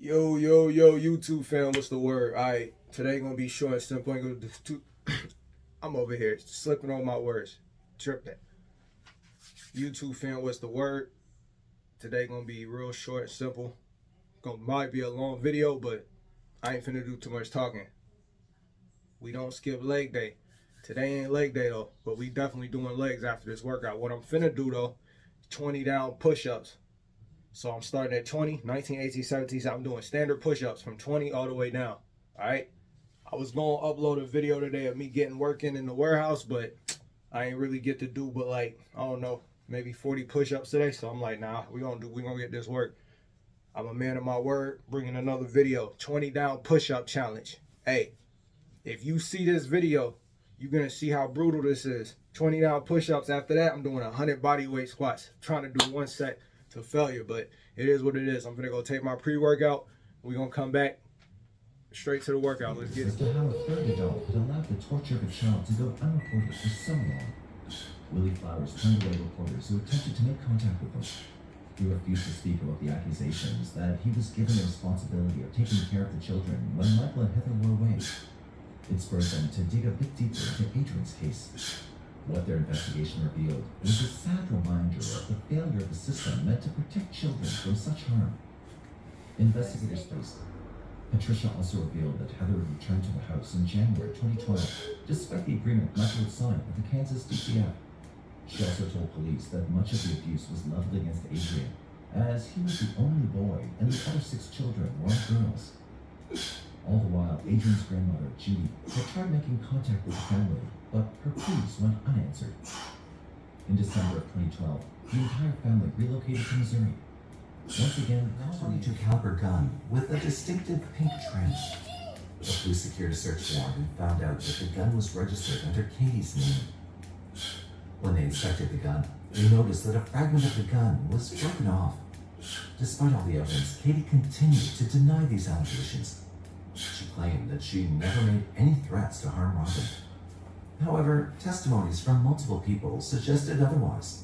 Yo, YouTube fam, what's the word? Alright, today gonna be short and simple. Ain't gonna do too. I'm over here slipping on my words. Tripping. YouTube fam, what's the word? Today gonna be real short and simple. Might be a long video, but I ain't finna do too much talking. We don't skip leg day. Today ain't leg day though, but we definitely doing legs after this workout. What I'm finna do though, 20 down push-ups. So I'm starting at 20, 19, 18, 17. So I'm doing standard push-ups from 20 all the way down. All right. I was going to upload a video today of me getting working in the warehouse, but I ain't really get to do but like, I don't know, maybe 40 push-ups today. So I'm like, nah, we gonna get this work. I'm a man of my word, bringing another video, 20 down push-up challenge. Hey, if you see this video, you're going to see how brutal this is. 20 down push-ups. After that, I'm doing 100 body weight squats. I'm trying to do one set to failure, but it is what it is. I'm gonna go take my pre-workout. We're gonna come back straight to the workout. Let's get it. As to how a third adult had allowed the torture of a child to go unreported for so long. Willie Flowers turned away reporters who attempted to make contact with him. He refused to speak about the accusations that he was given the responsibility of taking care of the children when Michael and Heather were away. It spurred them to dig a bit deeper into Adrian's case. What their investigation revealed was a sad reminder of the failure of the system meant to protect children from such harm. Investigators faced. Patricia also revealed that Heather returned to the house in January 2012, despite the agreement Michael had signed with the Kansas DCF. She also told police that much of the abuse was leveled against Adrian, as he was the only boy and the other 6 children were all girls. All the while, Adrian's grandmother, Judy, had tried making contact with the family, but her pleas went unanswered. In December of 2012, the entire family relocated to Missouri. Once again, a 22-caliber gun with a distinctive pink trim. The police secured a search warrant and found out that the gun was registered under Katie's name. When they inspected the gun, they noticed that a fragment of the gun was broken off. Despite all the evidence, Katie continued to deny these allegations. She claimed that she never made any threats to harm Robin. However, testimonies from multiple people suggested otherwise.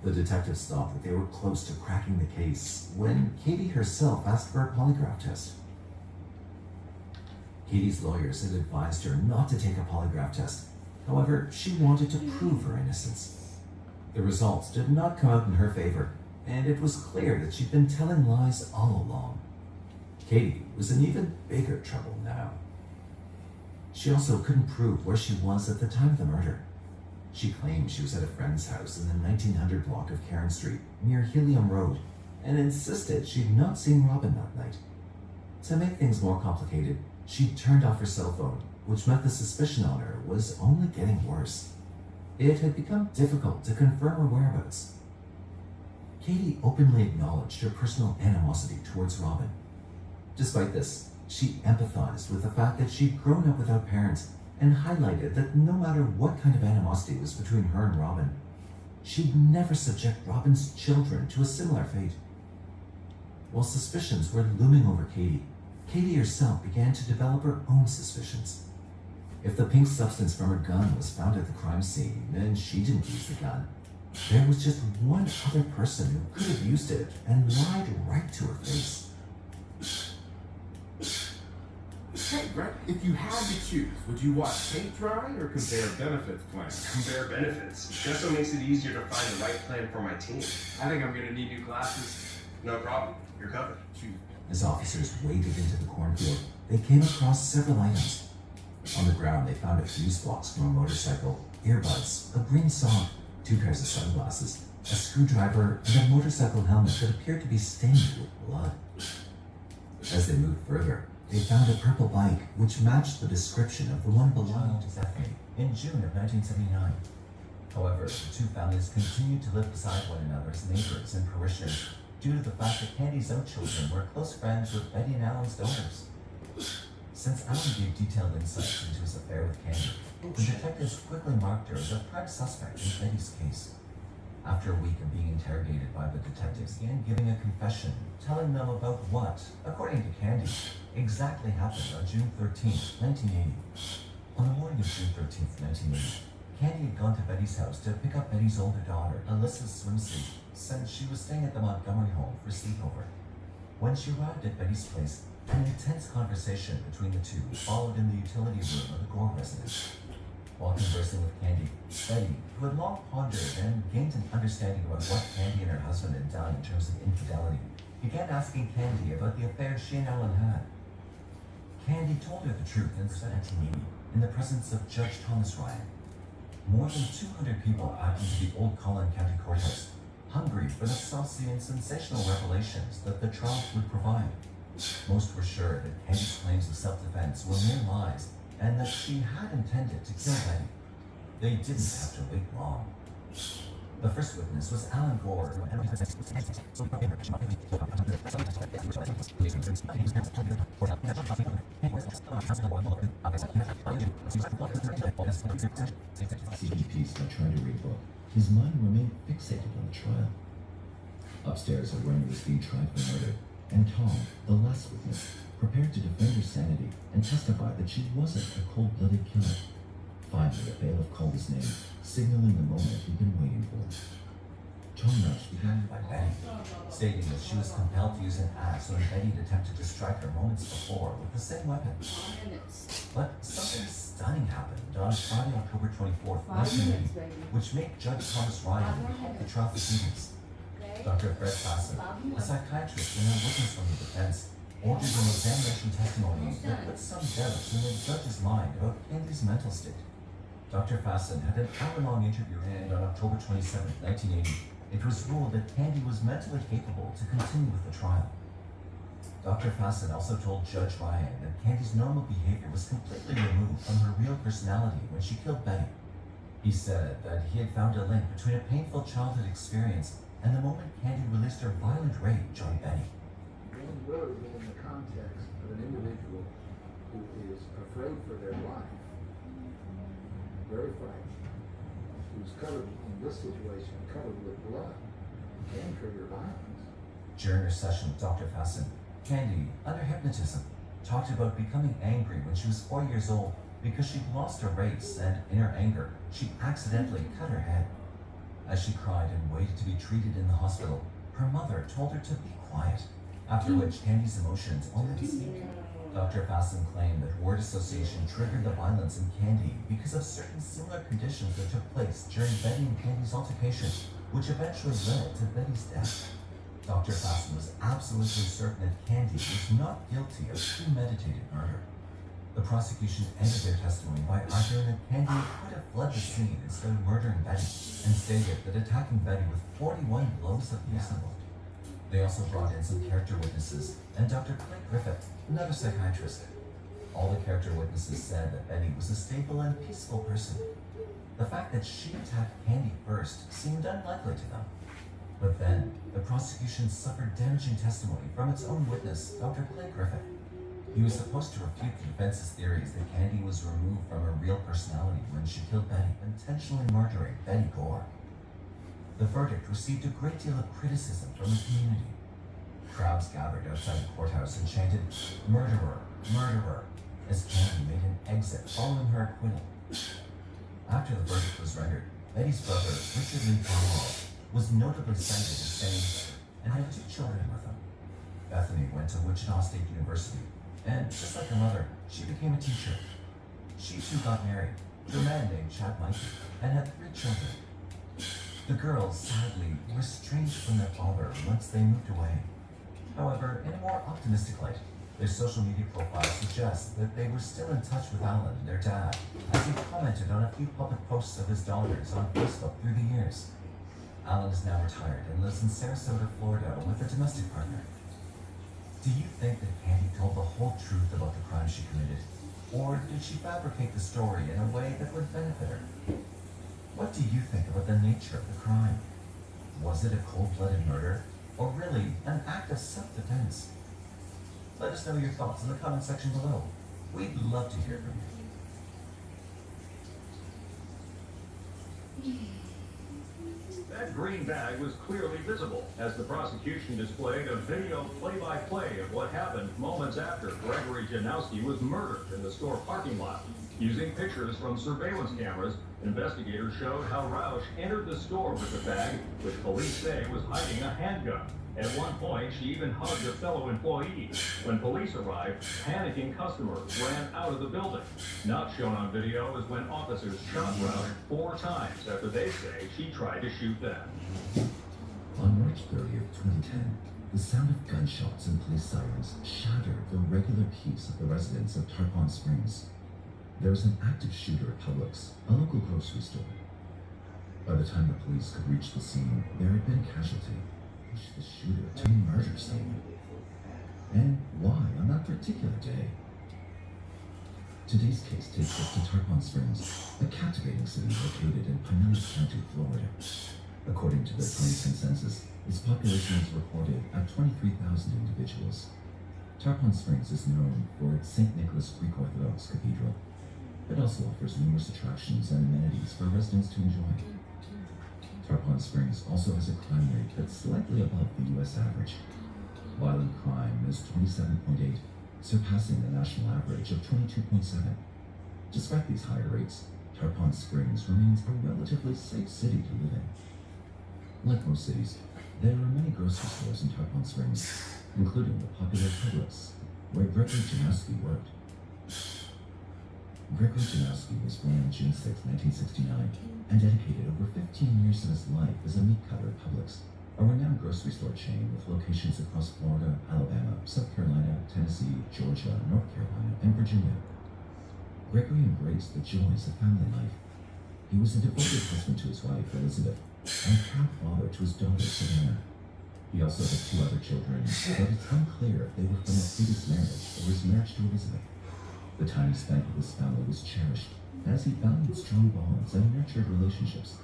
The detectives thought that they were close to cracking the case when Katie herself asked for a polygraph test. Katie's lawyers had advised her not to take a polygraph test. However, she wanted to prove her innocence. The results did not come out in her favor, and it was clear that she'd been telling lies all along. Katie was in even bigger trouble now. She also couldn't prove where she was at the time of the murder. She claimed she was at a friend's house in the 1900 block of Karen Street, near Helium Road, and insisted she'd not seen Robin that night. To make things more complicated, she turned off her cell phone, which meant the suspicion on her was only getting worse. It had become difficult to confirm her whereabouts. Katie openly acknowledged her personal animosity towards Robin. Despite this, she empathized with the fact that she'd grown up without parents and highlighted that no matter what kind of animosity was between her and Robin, she'd never subject Robin's children to a similar fate. While suspicions were looming over Katie, Katie herself began to develop her own suspicions. If the pink substance from her gun was found at the crime scene and she didn't use the gun, there was just one other person who could have used it and lied right to her face. Hey, Brett, if you had to choose, would you watch paint dry or compare benefits plans? Compare benefits. Just so makes it easier to find the right plan for my team. I think I'm gonna need new glasses. No problem. You're covered. As officers waded into the cornfield, they came across several items. On the ground, they found a fuse box from a motorcycle, earbuds, a green sock, 2 pairs of sunglasses, a screwdriver, and a motorcycle helmet that appeared to be stained with blood. As they moved further, they found a purple bike which matched the description of the one belonging to Stephanie in June of 1979. However, the 2 families continued to live beside one another as neighbors and parishioners due to the fact that Candy's own children were close friends with Betty and Alan's daughters. Since Alan gave detailed insights into his affair with Candy, the detectives quickly marked her as a prime suspect in Betty's case. After a week of being interrogated by the detectives, began giving a confession, telling them about what, according to Candy, exactly happened on June 13th, 1980. On the morning of June 13th, 1980, Candy had gone to Betty's house to pick up Betty's older daughter, Alyssa's swimsuit, since she was staying at the Montgomery home for sleepover. When she arrived at Betty's place, an intense conversation between the two followed in the utility room of the Gore residence. While conversing with Candy, Betty, who had long pondered and gained an understanding about what Candy and her husband had done in terms of infidelity, began asking Candy about the affair she and Alan had. Candy told her the truth in 1780 in the presence of Judge Thomas Ryan. More than 200 people packed into the old Collin County Courthouse, hungry for the saucy and sensational revelations that the trial would provide. Most were sure that Candy's claims of self-defense were mere lies and that she had intended to kill Betty. They didn't have to wait long. The first witness was Alan Gore. CBP's not trying to read a book. His mind remained fixated on the trial. Upstairs, a woman was being tried for murder, and Tom, the last witness, prepared to defend her sanity and testify that she wasn't a cold-blooded killer. Finally, the bailiff called his name, signaling the moment he'd been waiting for. Tom Rush began by Betty, stating that she was compelled to use an axe when Betty had attempted to strike her moments before with the same weapon. But something stunning happened on Friday, October 24th, 1980, which made Judge Thomas Ryan halt the trial proceedings. Dr. Fred Fassen, a psychiatrist and a witness from the defense, ordered an examination testimony that put some doubt in the judge's mind about Candy's mental state. Dr. Fassen had an hour-long interview, and on October 27, 1980, it was ruled that Candy was mentally capable to continue with the trial. Dr. Fassen also told Judge Ryan that Candy's normal behavior was completely removed from her real personality when she killed Betty. He said that he had found a link between a painful childhood experience and the moment Candy released her violent rage on Betty. One word in the context of an individual who is afraid for their life, very frightened, who's covered in this situation, covered with blood, can trigger violence. During her session with Dr. Fassen, Candy, under hypnotism, talked about becoming angry when she was 4 years old because she'd lost her race and, in her anger, she accidentally cut her head. As she cried and waited to be treated in the hospital, her mother told her to be quiet, after which Candy's emotions only deepened. Dr. Fassen claimed that word association triggered the violence in Candy because of certain similar conditions that took place during Betty and Candy's altercation, which eventually led to Betty's death. Dr. Fassen was absolutely certain that Candy was not guilty of premeditated murder. The prosecution ended their testimony by arguing that Candy could have fled the scene instead of murdering Betty, and stated that attacking Betty with 41 blows of reasonable. They also brought in some character witnesses and Dr. Clay Griffith, another psychiatrist. All the character witnesses said that Betty was a stable and peaceful person. The fact that she attacked Candy first seemed unlikely to them. But then, the prosecution suffered damaging testimony from its own witness, Dr. Clay Griffith. He was supposed to refute the defense's theories that Candy was removed from her real personality when she killed Betty, intentionally murdering Betty Gore. The verdict received a great deal of criticism from the community. Crowds gathered outside the courthouse and chanted, "Murderer, murderer," as Candy made an exit following her acquittal. After the verdict was rendered, Betty's brother, Richard Lee Cromwell, was notably cited as staying and had 2 children with him. Bethany went to Wichita State University, and just like her mother, she became a teacher. She too got married to a man named Chad Mikey and had 3 children. The girls, sadly, were estranged from their father once they moved away. However, in a more optimistic light, their social media profiles suggest that they were still in touch with Alan, their dad, as he commented on a few public posts of his daughters on Facebook through the years. Alan is now retired and lives in Sarasota, Florida with a domestic partner. Do you think that Candy told the whole truth about the crime she committed? Or did she fabricate the story in a way that would benefit her? What do you think about the nature of the crime? Was it a cold-blooded murder, or really an act of self-defense? Let us know your thoughts in the comment section below. We'd love to hear from you. That green bag was clearly visible as the prosecution displayed a video play-by-play of what happened moments after Gregory Janowski was murdered in the store parking lot. Using pictures from surveillance cameras, investigators showed how Roush entered the store with the bag, which police say was hiding a handgun, At one point, she even hugged a fellow employee. When police arrived, panicking customers ran out of the building. Not shown on video is when officers shot Brown 4 times after they say she tried to shoot them. On March 30th, 2010, the sound of gunshots and police sirens shattered the regular peace of the residents of Tarpon Springs. There was an active shooter at Publix, a local grocery store. By the time the police could reach the scene, there had been a casualty, pushed the shooter to a murder scene. And why on that particular day? Today's case takes us to Tarpon Springs, a captivating city located in Pinellas County, Florida. According to the 2010 census, its population is reported at 23,000 individuals. Tarpon Springs is known for its St. Nicholas Greek Orthodox Cathedral. It also offers numerous attractions and amenities for residents to enjoy. Tarpon Springs also has a crime rate that's slightly above the U.S. average. Violent crime is 27.8, surpassing the national average of 22.7. Despite these higher rates, Tarpon Springs remains a relatively safe city to live in. Like most cities, there are many grocery stores in Tarpon Springs, including the popular Publix, where Gregory Janowski worked. Gregory Janowski was born on June 6, 1969, and dedicated over 15 years of his life as a meat cutter at Publix, a renowned grocery store chain with locations across Florida, Alabama, South Carolina, Tennessee, Georgia, North Carolina, and Virginia. Gregory embraced the joys of family life. He was a devoted husband to his wife, Elizabeth, and a proud father to his daughter, Savannah. He also had 2 other children, but it's unclear if they were from a previous marriage or his marriage to Elizabeth. The time he spent with his family was cherished, as he valued strong bonds and nurtured relationships.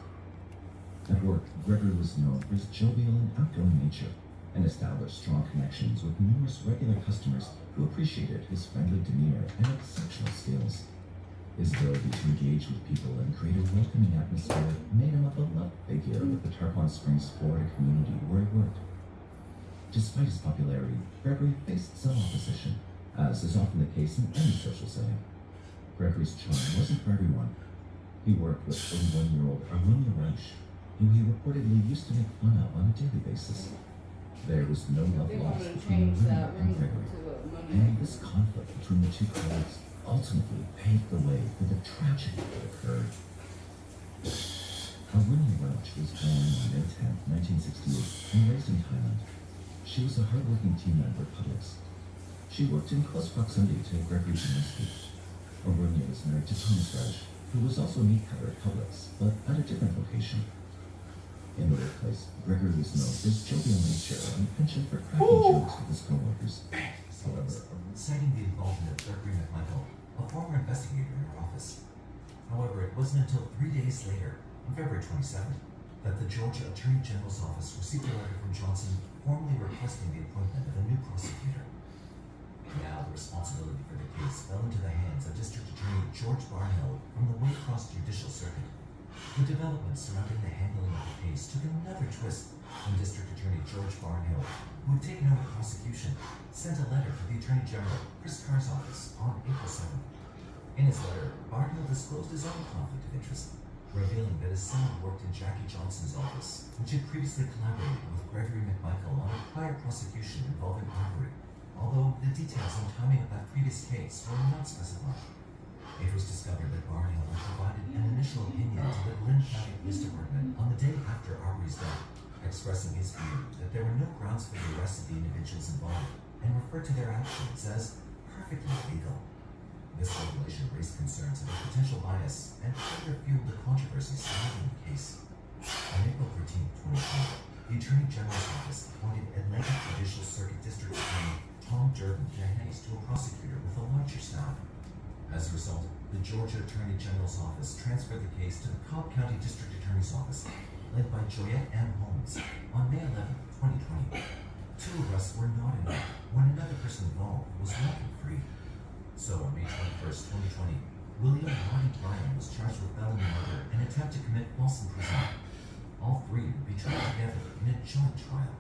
At work, Gregory was known for his jovial and outgoing nature, and established strong connections with numerous regular customers who appreciated his friendly demeanor and exceptional skills. His ability to engage with people and create a welcoming atmosphere made him a beloved figure with the Tarpon Springs, Florida community where he worked. Despite his popularity, Gregory faced some opposition, as is often the case in any social setting. Gregory's charm wasn't for everyone. He worked with 41-year-old Arlonia Reich, who he reportedly used to make fun of on a daily basis. There was no love lost between Arlonia and Gregory, and this conflict between the two colleagues ultimately paved the way for the tragedy that occurred. Arlonia Reich was born on May 10, 1968, and raised in Thailand. She was a hardworking team member at Publix. She worked in close proximity to Gregory Janowski. Arlonia was married to Thomas Reich, who was also a meat cutter at Publix, but at a different location. In the workplace, Gregory was known for his jovial nature and penchant for cracking jokes with his coworkers. However, citing the involvement of Gregory McMichael, a former investigator in her office. However, it wasn't until 3 days later, on February 27th, that the Georgia Attorney General's office received a letter from Johnson formally requesting the appointment of a new prosecutor. Now, the responsibility for the case fell into the hands of District Attorney George Barnhill from the Waycross Judicial Circuit. The developments surrounding the handling of the case took another twist when District Attorney George Barnhill, who had taken over prosecution, sent a letter to the Attorney General, Chris Carr's office, on April 7th. In his letter, Barnhill disclosed his own conflict of interest, revealing that his son worked in Jackie Johnson's office, which had previously collaborated with Gregory McMichael on a prior prosecution involving robbery, although the details and timing of that previous case were not specified. It was discovered that Barnhill had provided an initial opinion to the Lynn County Police Department on the day after Aubrey's death, expressing his view that there were no grounds for the arrest of the individuals involved, and referred to their actions as perfectly legal. This revelation raised concerns about potential bias and further fueled the controversy surrounding the case. On April 13, 2020, the Attorney General's office appointed Atlantic Judicial Circuit District Attorney Tom Durbin next to a prosecutor with a larger staff. As a result, the Georgia Attorney General's office transferred the case to the Cobb County District Attorney's office, led by Joyette M. Holmes, on May 11, 2020. 2 arrests were not enough when another person involved was walking free. So on May 21st, 2020, William Marty Bryan was charged with felony murder and attempt to commit false imprisonment. All 3 would be tried together in a joint trial.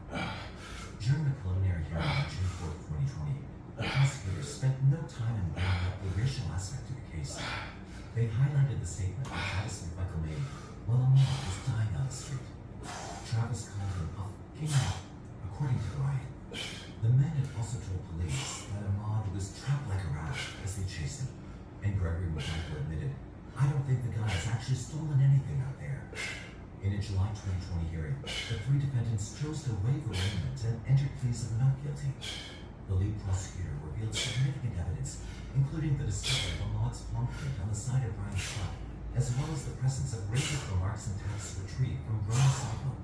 During the preliminary hearing on June 4th, 2020, the prosecutors spent no time in bringing up the racial aspect of the case. They highlighted the statement that Travis McMichael made while a man was dying on the street. Travis called him a king. According to Ryan, the men had also told police that Ahmad was trapped like a rat as they chased him. And Gregory McMichael admitted, "I don't think the guy has actually stolen anything out there." In a July 2020 hearing, the three defendants chose to waive arraignment and entered pleas of not guilty. The lead prosecutor revealed significant evidence, including the discovery of Ahmad's palm print on the side of Brian's truck, as well as the presence of racist remarks and texts retrieved from Brian's cell phone.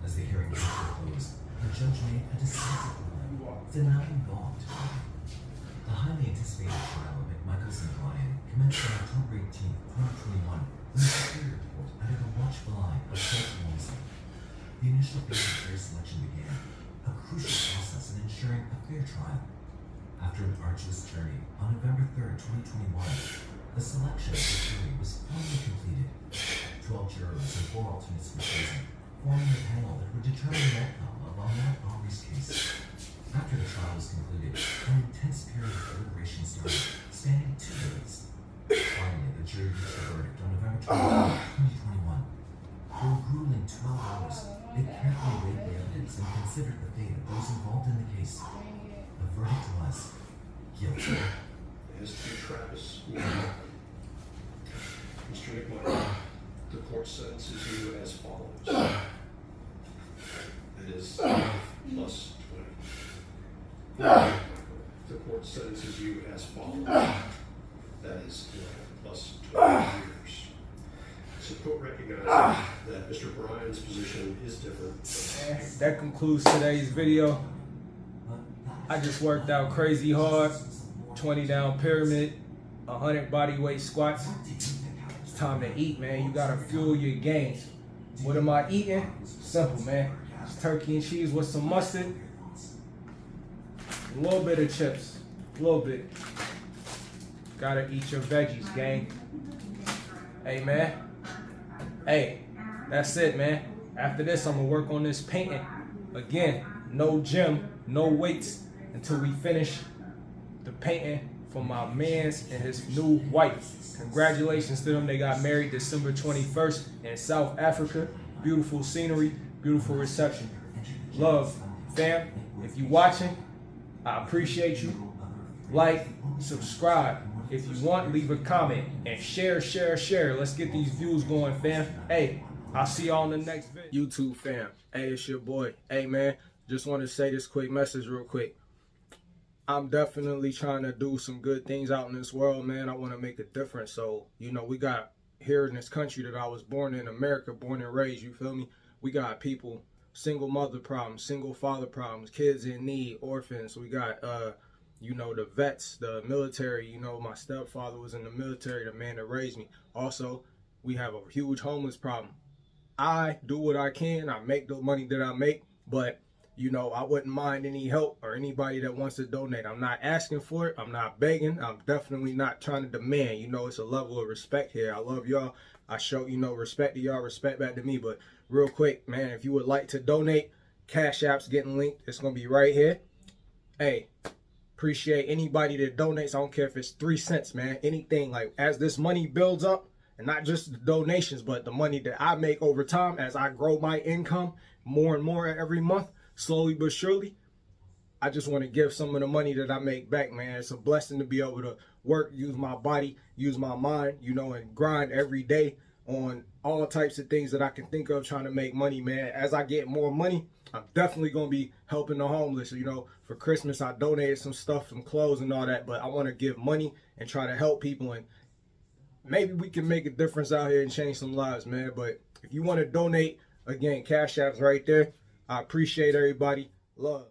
As the hearing came to a close, the judge made a decisive ruling, denying Vaughn to Ryan. The highly anticipated trial of McMichaels and Bryan commenced on October 18, 2021, when the Superior Court added a watchful eye of self-ownership. The initial phase of jury selection began, a crucial process in ensuring a fair trial. After an arduous journey, on November 3, 2021, the selection of the jury was finally completed. 12 jurors and 4 alternates were chosen, forming a panel that would determine the outcome of Ahmad Aubrey's case. After the trial was concluded, an intense period of deliberation started, spanning 2 days. Finally, the jury reached a verdict on November 20, 2021. For a grueling 12 hours, they carefully weighed the evidence and considered the fate of those involved in the case. The verdict was guilty. As to Travis McMichael, Mr. McMichael, the court sentences you as follows. That is 5 plus 20. The court sentences you as follows. That is 11 plus 20 years. So the court recognizes that Mr. Bryan's position is different. That concludes today's video. I just worked out crazy hard. 20 down pyramid, 100 body weight squats. It's time to eat, man. You gotta fuel your gains. What am I eating? Simple, man. It's turkey and cheese with some mustard. A little bit of chips. A little bit. Gotta eat your veggies, gang. Hey, man. Hey, that's it, man. After this, I'm gonna work on this painting. Again, no gym, no weights until we finish the painting for my mans and his new wife. Congratulations to them. They got married December 21st in South Africa. Beautiful scenery, beautiful reception. Love, fam. If you watching, I appreciate you. Like, subscribe. If you want, leave a comment and share. Let's get these views going, fam. Hey, I'll see y'all in the next video. YouTube fam. Hey, it's your boy. Hey, man. Just want to say this quick message real quick. I'm definitely trying to do some good things out in this world, man. I want to make a difference. So, you know, we got here in this country that I was born in, America, born and raised, you feel me? We got people, single mother problems, single father problems, kids in need, orphans. We got, you know, the vets, the military. You know, my stepfather was in the military, the man that raised me. Also, we have a huge homeless problem. I do what I can. I make the money that I make, but you know, I wouldn't mind any help or anybody that wants to donate. I'm not asking for it. I'm not begging. I'm definitely not trying to demand. You know, it's a level of respect here. I love y'all. I show, you know, respect to y'all, respect back to me. But real quick, man, if you would like to donate, Cash App's getting linked. It's going to be right here. Hey, appreciate anybody that donates. I don't care if it's 3 cents, man. Anything. Like, as this money builds up, and not just the donations, but the money that I make over time as I grow my income more and more every month, slowly but surely, I just want to give some of the money that I make back, man. It's a blessing to be able to work, use my body, use my mind, you know, and grind every day on all types of things that I can think of trying to make money, man. As I get more money, I'm definitely going to be helping the homeless. You know, for Christmas, I donated some stuff, some clothes and all that, but I want to give money and try to help people, and maybe we can make a difference out here and change some lives, man. But if you want to donate, again, Cash App's right there. I appreciate everybody. Love.